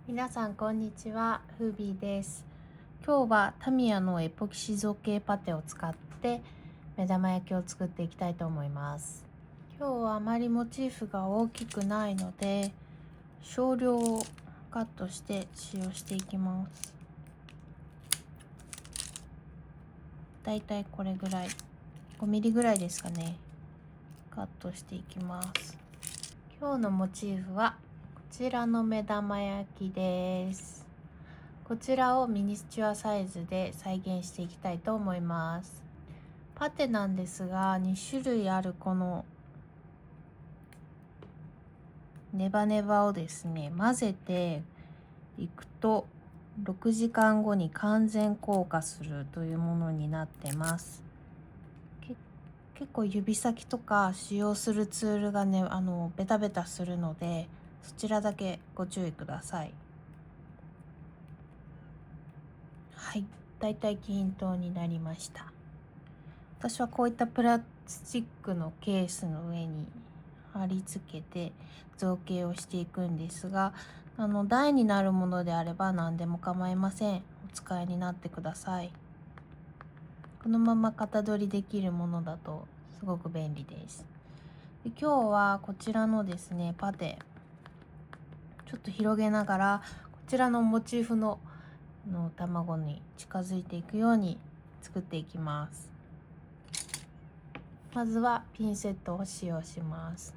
皆さんこんにちは、フービーです。今日はタミヤのエポキシ造形パテを使って目玉焼きを作っていきたいと思います。今日はあまりモチーフが大きくないので少量をカットして使用していきます。だいたいこれぐらい、5ミリぐらいですかね、カットしていきます。今日のモチーフはこちらの目玉焼きです。こちらをミニチュアサイズで再現していきたいと思います。パテなんですが、2種類あるこのネバネバをですね、混ぜていくと6時間後に完全硬化するというものになってます。結構指先とか使用するツールがね、ベタベタするので、そちらだけご注意ください。はい、だいたい均等になりました。私はこういったプラスチックのケースの上に貼り付けて造形をしていくんですが、台になるものであれば何でも構いません。お使いになってください。このまま型取りできるものだとすごく便利です。で、今日はこちらのですね、パテちょっと広げながらこちらのモチーフの卵に近づいていくように作っていきます。まずはピンセットを使用します。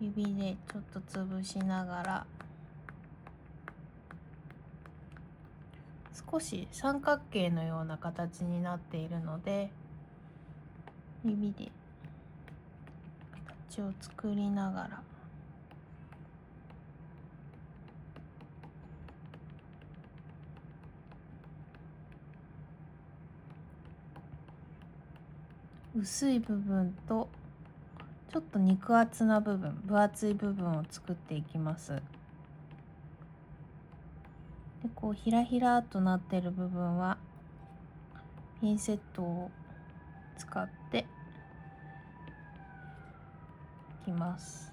指でちょっと潰しながら少し三角形のような形になっているので、指で形を作りながら薄い部分とちょっと肉厚な部分、分厚い部分を作っていきます。で、こうひらひらとなっている部分はピンセットを使っていきます。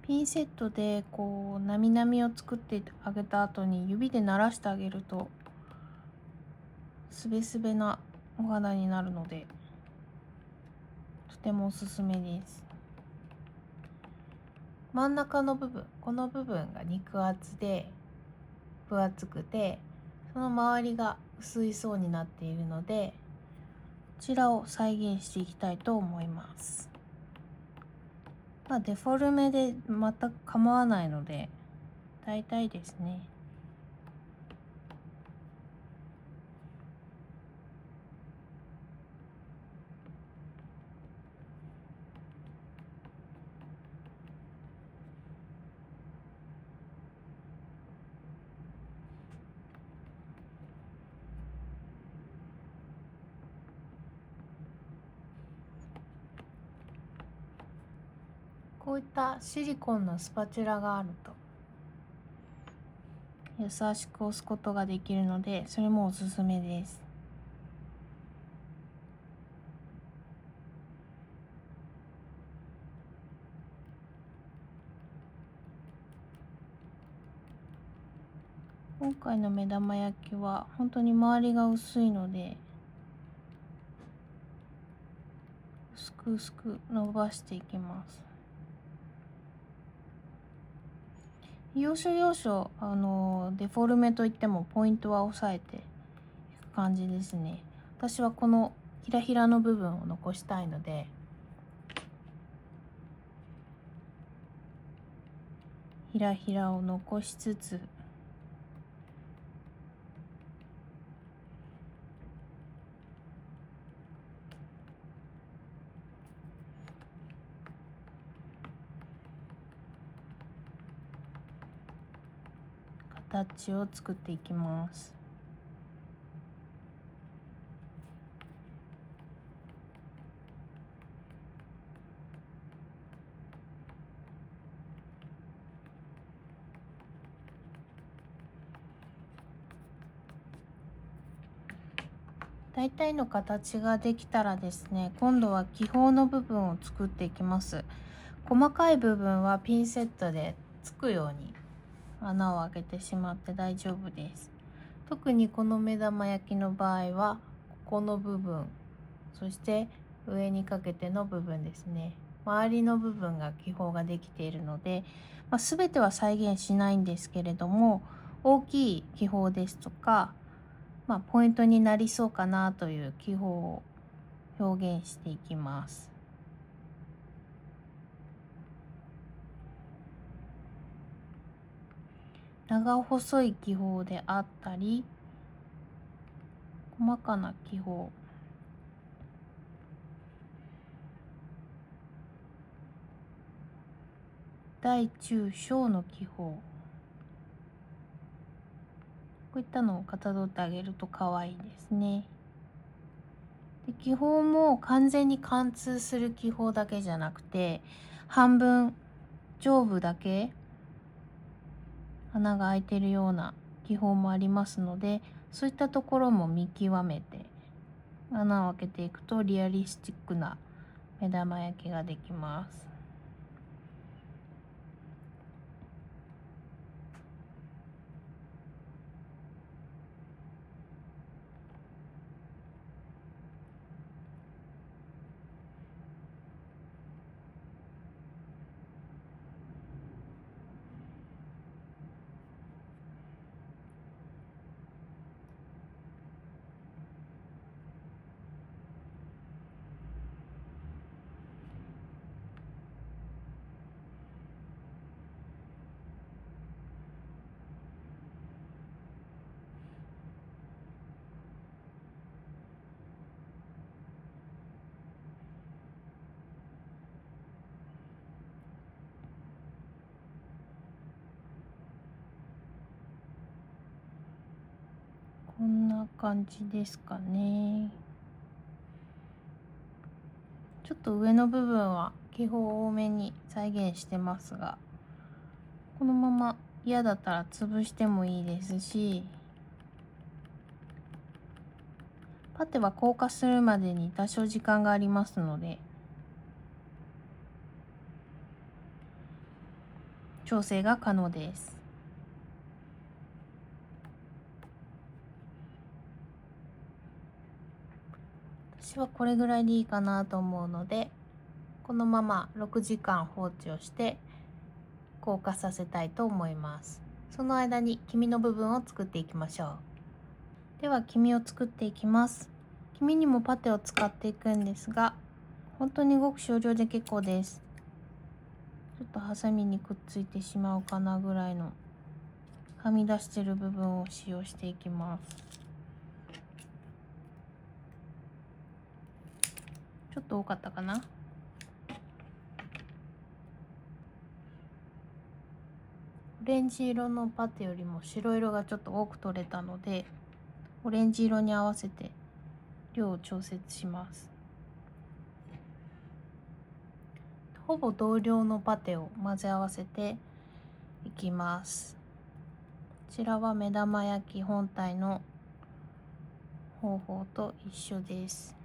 ピンセットでこうなみなみを作ってあげた後に指で慣らしてあげるとすべすべなお肌になるのでとてもおすすめです。真ん中の部分、この部分が肉厚で分厚くて、その周りが薄い層になっているのでこちらを再現していきたいと思います。デフォルメで全く構わないので大体ですね。こういったシリコンのスパチュラがあると優しく押すことができるので、それもおすすめです。今回の目玉焼きは本当に周りが薄いので薄く薄く伸ばしていきます。要所要所デフォルメといってもポイントは押さえていく感じですね。私はこのひらひらの部分を残したいのでひらひらを残しつつ形を作っていきます。大体の形ができたらですね、今度は気泡の部分を作っていきます。細かい部分はピンセットでつくように穴を開けてしまって大丈夫です。特にこの目玉焼きの場合はここの部分、そして上にかけての部分ですね、周りの部分が気泡ができているので、全ては再現しないんですけれども、大きい気泡ですとか、ポイントになりそうかなという気泡を表現していきます。長細い気泡であったり、細かな気泡、大中小の気泡、こういったのをかたどってあげると可愛いですね。で、気泡も完全に貫通する気泡だけじゃなくて、半分上部だけ穴が開いているような気泡もありますので、そういったところも見極めて穴を開けていくとリアリスティックな目玉焼きができます。こんな感じですかね。ちょっと上の部分は気泡多めに再現してますが、このまま嫌だったら潰してもいいですし、パテは硬化するまでに多少時間がありますので、調整が可能です。私はこれぐらいでいいかなと思うので、このまま6時間放置をして硬化させたいと思います。その間に黄身の部分を作っていきましょう。では黄身を作っていきます。黄身にもパテを使っていくんですが、本当にごく少量で結構です。ちょっとハサミにくっついてしまうかなぐらいのはみ出してる部分を使用していきます。ちょっと多かったかな。オレンジ色のパテよりも白色がちょっと多く取れたので、オレンジ色に合わせて量を調節します。ほぼ同量のパテを混ぜ合わせていきます。こちらは目玉焼き本体の方法と一緒です。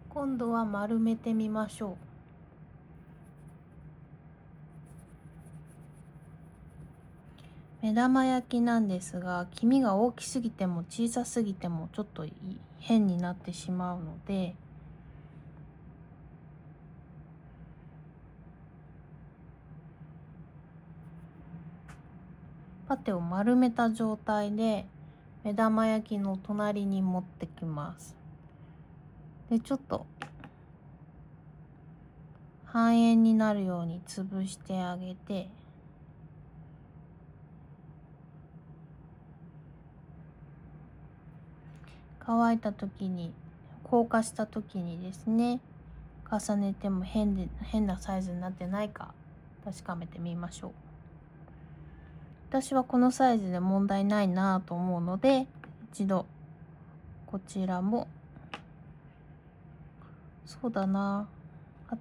今度は丸めてみましょう。目玉焼きなんですが、黄身が大きすぎても小さすぎてもちょっと変になってしまうので、パテを丸めた状態で目玉焼きの隣に持ってきます。で、ちょっと半円になるように潰してあげて、乾いた時に、硬化した時にですね、重ねても変なサイズになってないか確かめてみましょう。私はこのサイズで問題ないなと思うので、一度こちらもそうだな、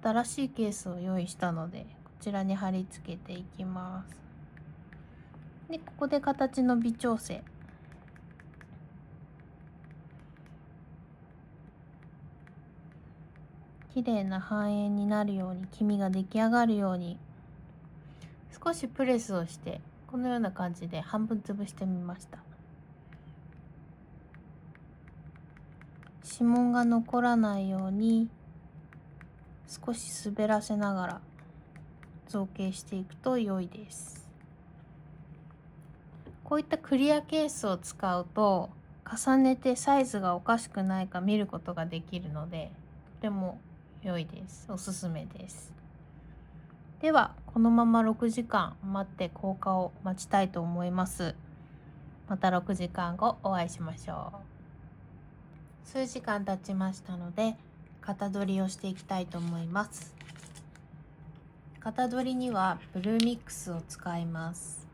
新しいケースを用意したので、こちらに貼り付けていきます。で、ここで形の微調整。綺麗な半円になるように、黄身が出来上がるように少しプレスをして、このような感じで半分潰してみました。指紋が残らないように少し滑らせながら造形していくと良いです。こういったクリアケースを使うと重ねてサイズがおかしくないか見ることができるので、とても良いです。おすすめです。ではこのまま6時間待って硬化を待ちたいと思います。また6時間後お会いしましょう。数時間経ちましたので型取りをしていきたいと思います。型取りにはブルーミックスを使います。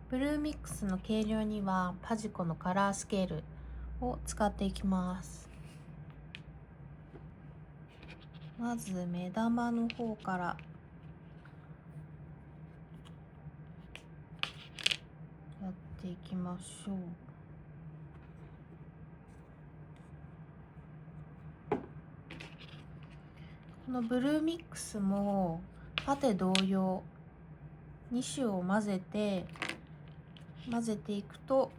ブルーミックスの計量にはパジコのカラースケールを使っていきます。まず目玉の方からやっていきましょう。このブルーミックスもパテ同様2種を混ぜていくと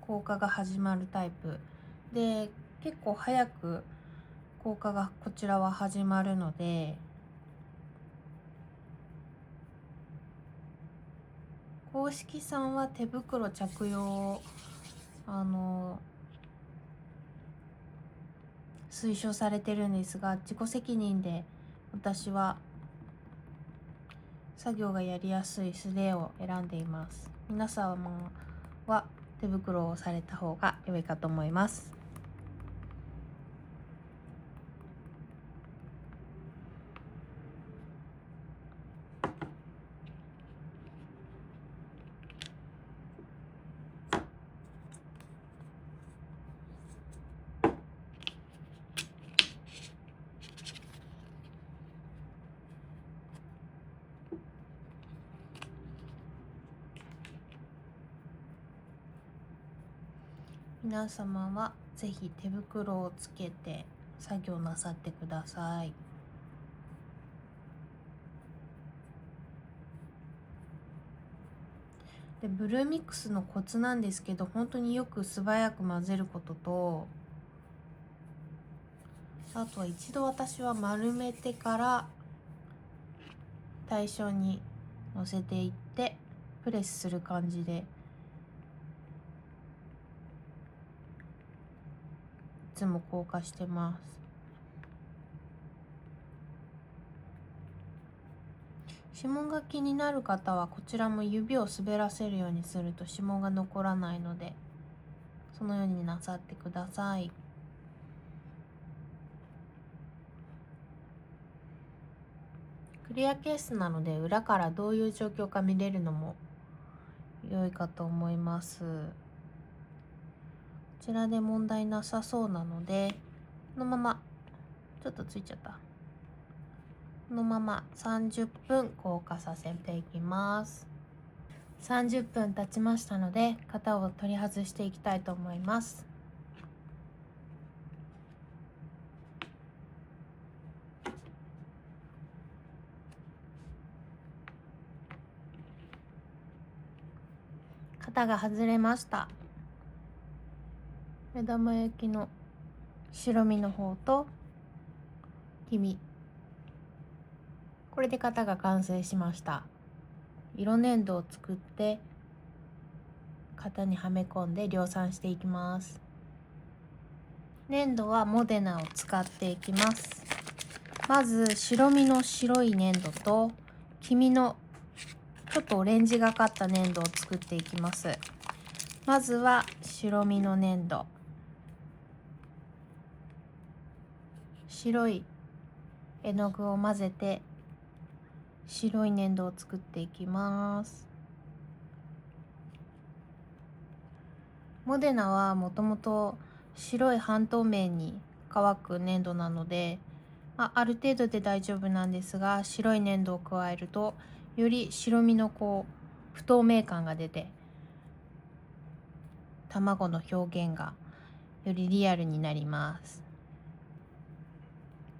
硬化が始まるタイプで、結構早く硬化がこちらは始まるので、公式さんは手袋着用を推奨されてるんですが、自己責任で私は作業がやりやすい素手を選んでいます。皆様は手袋をされた方が良いかと思います。皆様はぜひ手袋をつけて作業なさってください。で、ブルーミックスのコツなんですけど、本当によく素早く混ぜることと、あとは一度私は丸めてから対象に乗せていってプレスする感じでいつも硬化してます。指紋が気になる方はこちらも指を滑らせるようにすると指紋が残らないので、そのようになさってください。クリアケースなので裏からどういう状況か見れるのも良いかと思います。こちらで問題なさそうなので、このままちょっとついちゃった。このまま30分硬化させていきます。30分経ちましたので型を取り外していきたいと思います。型が外れました。目玉焼きの白身の方と黄身、これで型が完成しました。色粘土を作って型にはめ込んで量産していきます。粘土はモデナを使っていきます。まず白身の白い粘土と黄身のちょっとオレンジがかった粘土を作っていきます。まずは白身の粘土、白い絵の具を混ぜて白い粘土を作っていきます。モデナはもともと白い半透明に乾く粘土なので、ある程度で大丈夫なんですが、白い粘土を加えるとより白身の不透明感が出て、卵の表現がよりリアルになります。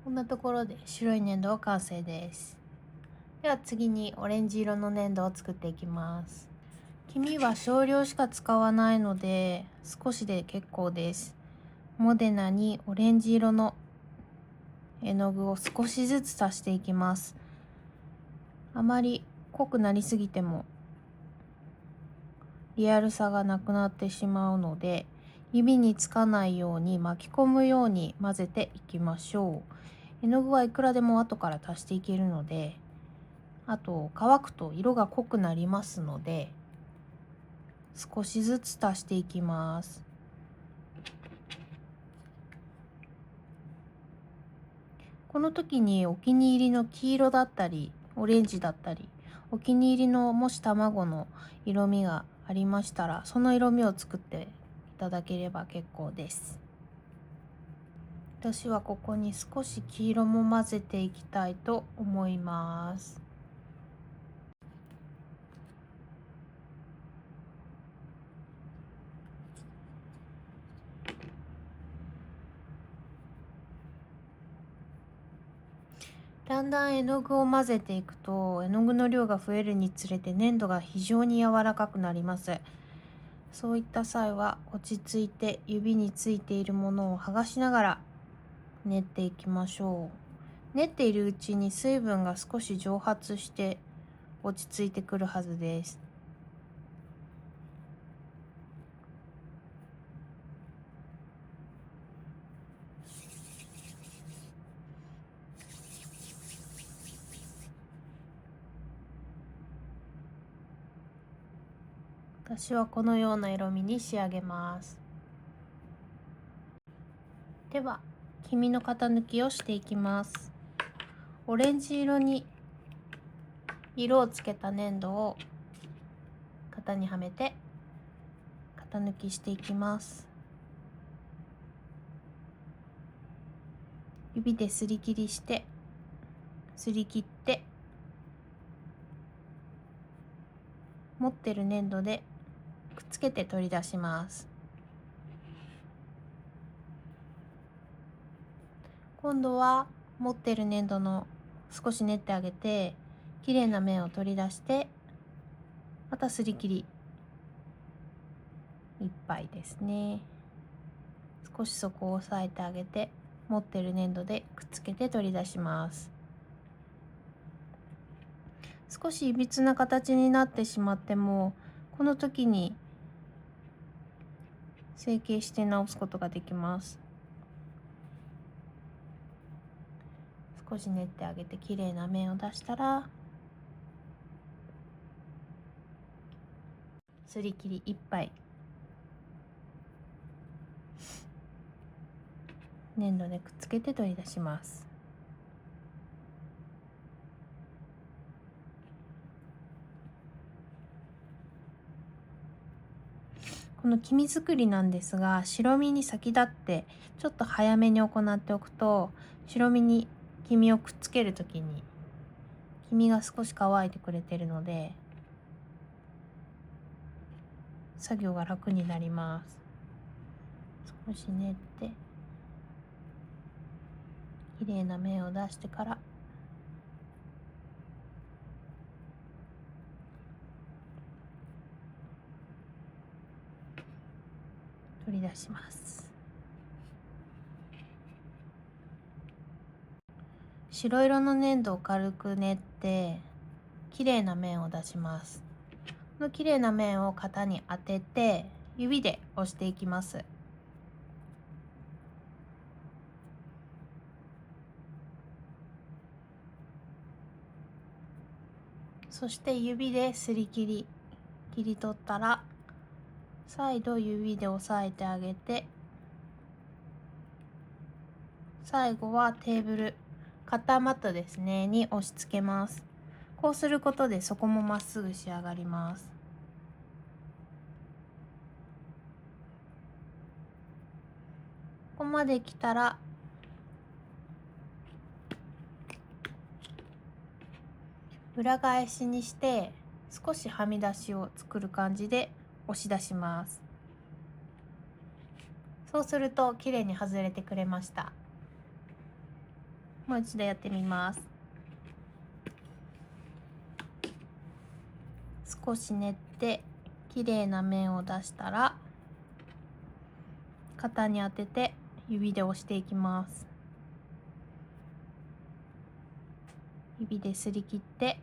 こんなところで白い粘土は完成です。では次にオレンジ色の粘土を作っていきます。黄身は少量しか使わないので少しで結構です。モデナにオレンジ色の絵の具を少しずつ足していきます。あまり濃くなりすぎてもリアルさがなくなってしまうので、指につかないように巻き込むように混ぜていきましょう。絵の具はいくらでも後から足していけるので、あと乾くと色が濃くなりますので、少しずつ足していきます。この時にお気に入りの黄色だったりオレンジだったり、お気に入りのもし卵の色味がありましたら、その色味を作っていただければ結構です。私はここに少し黄色も混ぜていきたいと思います。だんだん絵の具を混ぜていくと、絵の具の量が増えるにつれて粘土が非常に柔らかくなります。そういった際は落ち着いて指についているものを剥がしながら練っていきましょう。練っているうちに水分が少し蒸発して落ち着いてくるはずです。私はこのような色味に仕上げます。では黄身の型抜きをしていきます。オレンジ色に色をつけた粘土を型にはめて型抜きしていきます。指ですり切りしてすり切って、持ってる粘土でくっつけて取り出します。今度は持ってる粘土の少し練ってあげて、綺麗な面を取り出して、またすり切り1杯ですね。少しそこを押さえてあげて、持ってる粘土でくっつけて取り出します。少しいびつな形になってしまっても、この時に成形して直すことができます。少し練ってあげて綺麗な面を出したら、すり切り1杯粘土でくっつけて取り出します。この黄身作りなんですが、白身に先立ってちょっと早めに行っておくと、白身に黄身をくっつけるときに黄身が少し乾いてくれてるので作業が楽になります。少し練って綺麗な面を出してから取り出します。白色の粘土を軽く練って綺麗な面を出します。この綺麗な面を型に当てて指で押していきます。そして指ですり切り取ったら、再度指で押さえてあげて、最後はテーブル、カッターマットですねに押し付けます。こうすることで底もまっすぐ仕上がります。ここまで来たら裏返しにして少しはみ出しを作る感じで押し出します。そうするときれいに外れてくれました。もう一度やってみます。少し練ってきれいな面を出したら型に当てて指で押していきます。指ですり切って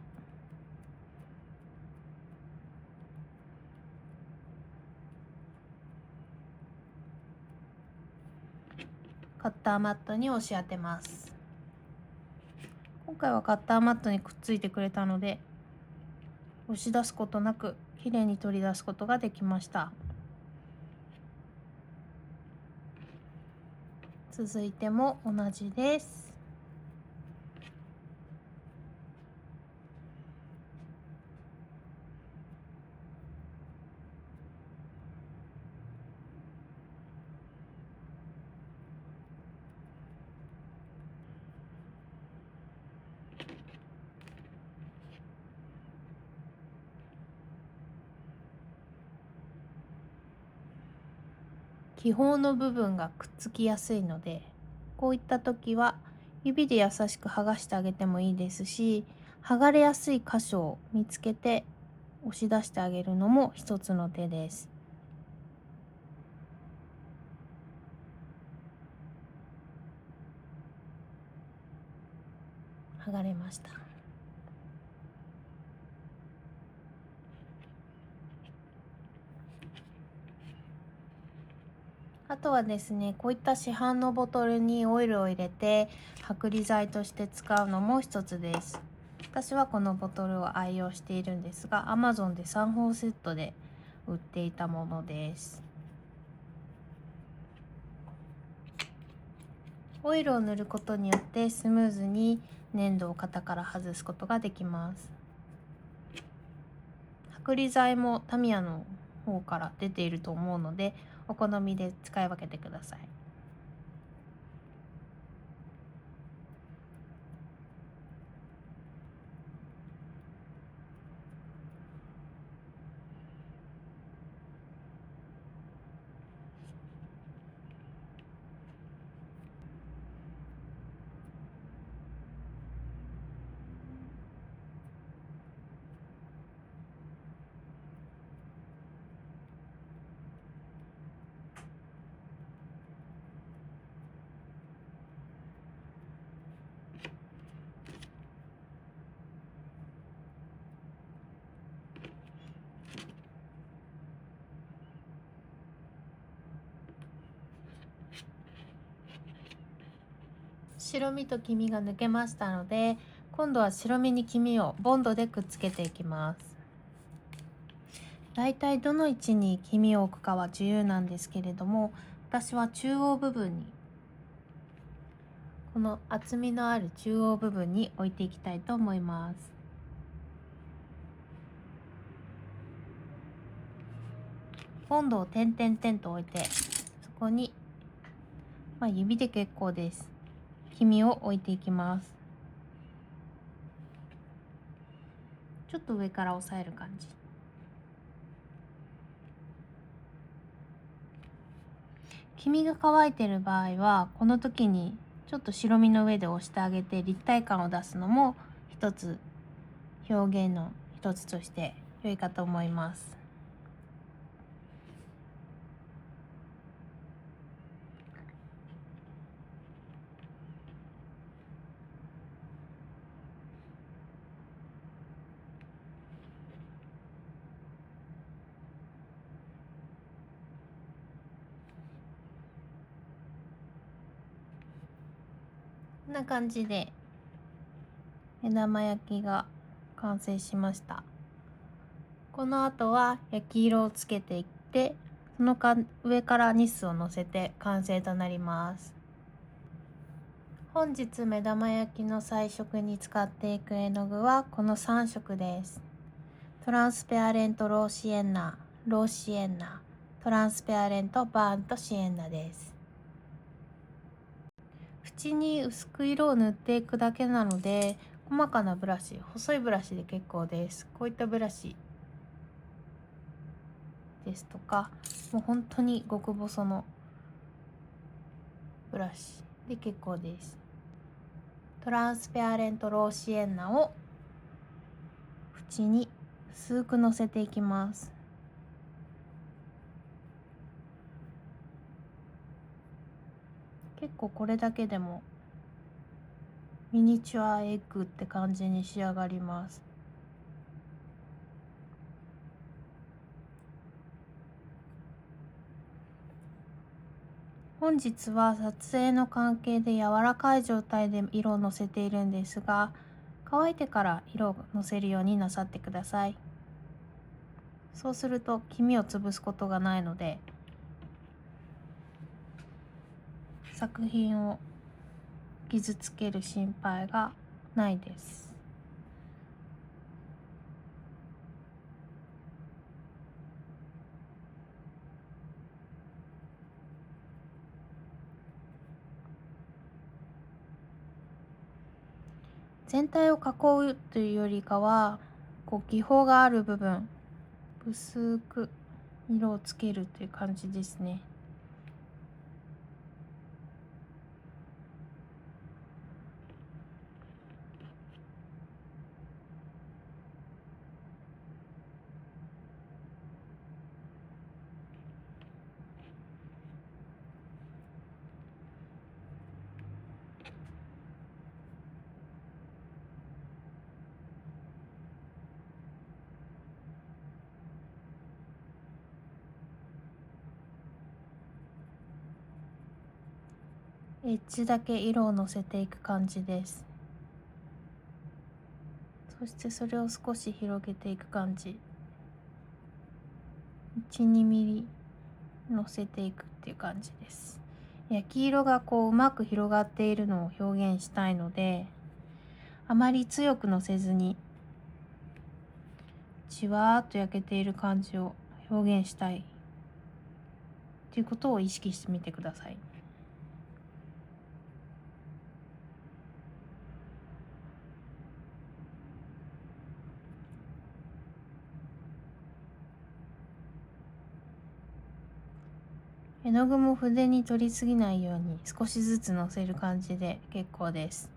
カッターマットに押し当てます。今回はカッターマットにくっついてくれたので押し出すことなくきれいに取り出すことができました。続いても同じです。気泡の部分がくっつきやすいので、こういった時は指で優しく剥がしてあげてもいいですし、剥がれやすい箇所を見つけて押し出してあげるのも一つの手です。剥がれました。あとはですね、こういった市販のボトルにオイルを入れて剥離剤として使うのも一つです。私はこのボトルを愛用しているんですが、Amazon で3本セットで売っていたものです。オイルを塗ることによってスムーズに粘土を型から外すことができます。剥離剤もタミヤの方から出ていると思うので、お好みで使い分けてください。白身と黄身が抜けましたので、今度は白身に黄身をボンドでくっつけていきます。だいたいどの位置に黄身を置くかは自由なんですけれども、私は中央部分に、この厚みのある中央部分に置いていきたいと思います。ボンドを点々々と置いて、そこに、指で結構です。黄身を置いていきます。ちょっと上から押さえる感じ。黄身が乾いている場合は、この時にちょっと白身の上で押してあげて立体感を出すのも一つ表現の一つとして良いかと思います。こんな感じで目玉焼きが完成しました。この後は焼き色をつけていって、その上からニスを乗せて完成となります。本日目玉焼きの彩色に使っていく絵の具はこの3色です。トランスペアレントローシエンナ、ローシエンナ、トランスペアレントバーントシエンナです。縁に薄く色を塗っていくだけなので、細かなブラシ、細いブラシで結構です。こういったブラシですとか、もう本当に極細のブラシで結構です。トランスペアレントローシエンナを縁に薄くのせていきます。結構これだけでもミニチュアエッグって感じに仕上がります。本日は撮影の関係で柔らかい状態で色をのせているんですが、乾いてから色をのせるようになさってください。そうすると黄身を潰すことがないので、作品を傷つける心配がないです。全体を囲うというよりかは、気泡がある部分、薄く色をつけるという感じですね。エッジだけ色をのせていく感じです。そしてそれを少し広げていく感じ。1、2ミリのせていくっていう感じです。焼き色がうまく広がっているのを表現したいので、あまり強くのせずにじわーっと焼けている感じを表現したいということを意識してみてください。絵の具も筆に取りすぎないように少しずつのせる感じで結構です。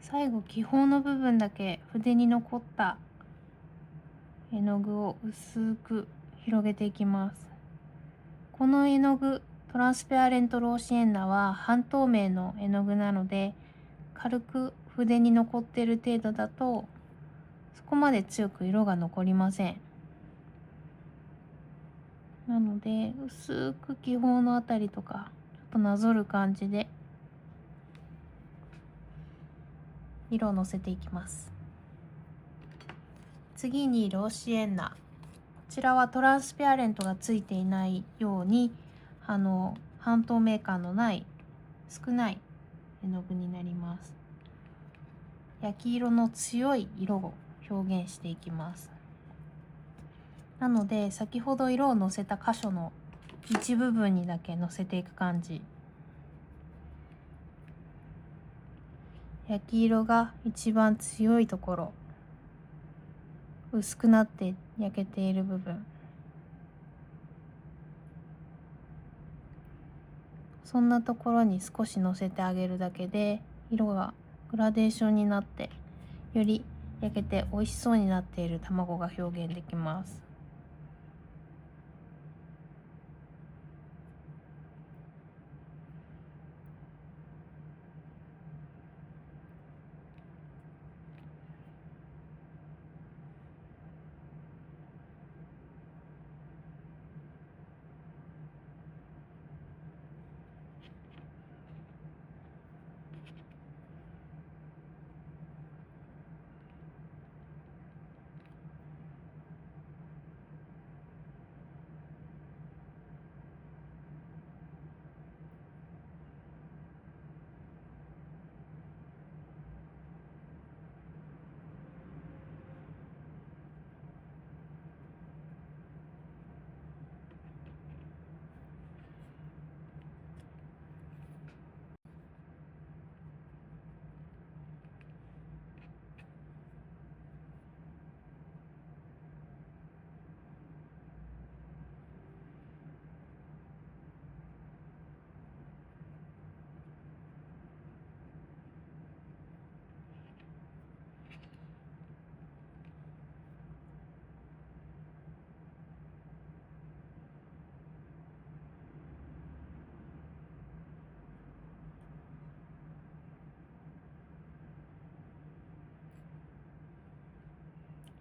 最後気泡の部分だけ筆に残った絵の具を薄く広げていきます。この絵の具、トランスペアレントローシエンナは半透明の絵の具なので、軽く筆に残っている程度だとそこまで強く色が残りません。なので薄く気泡のあたりとかちょっとなぞる感じで色をのせていきます。次にローシエンナ、こちらはトランスペアレントがついていないように半透明感のない少ない絵の具になります。焼き色の強い色を表現していきます。なので先ほど色をのせた箇所の一部分にだけのせていく感じ。焼き色が一番強いところ、薄くなって焼けている部分、そんなところに少しのせてあげるだけで色がグラデーションになって、より焼けて美味しそうになっている卵が表現できます。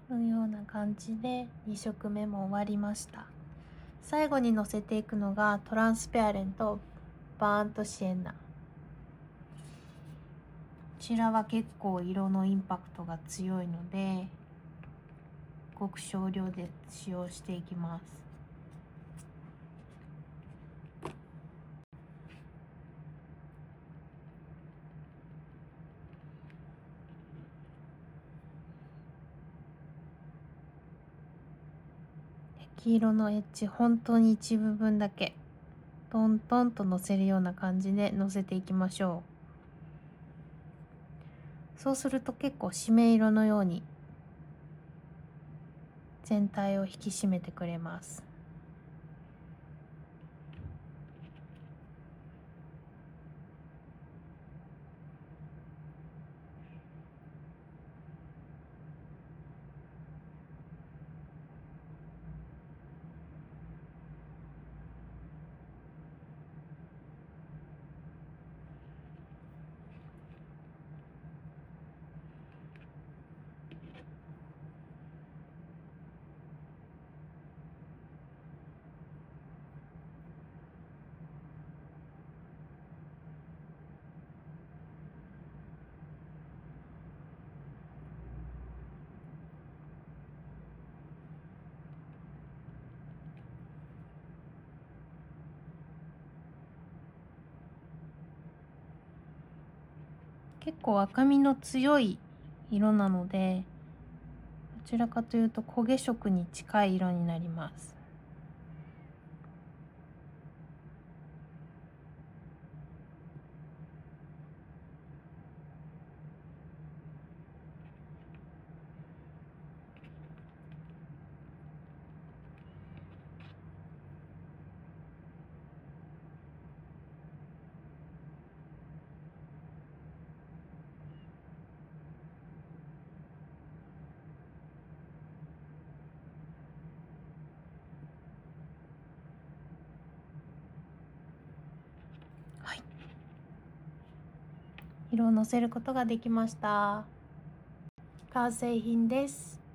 このような感じで2色目も終わりました。最後にのせていくのがトランスペアレントバーントシエンナ。こちらは結構色のインパクトが強いので、ごく少量で使用していきます。黄色のエッジ、本当に一部分だけトントンとのせるような感じでのせていきましょう。そうすると結構締め色のように全体を引き締めてくれます。結構赤みの強い色なので、どちらかというと焦げ色に近い色になります。はい、色をのせることができました。完成品です。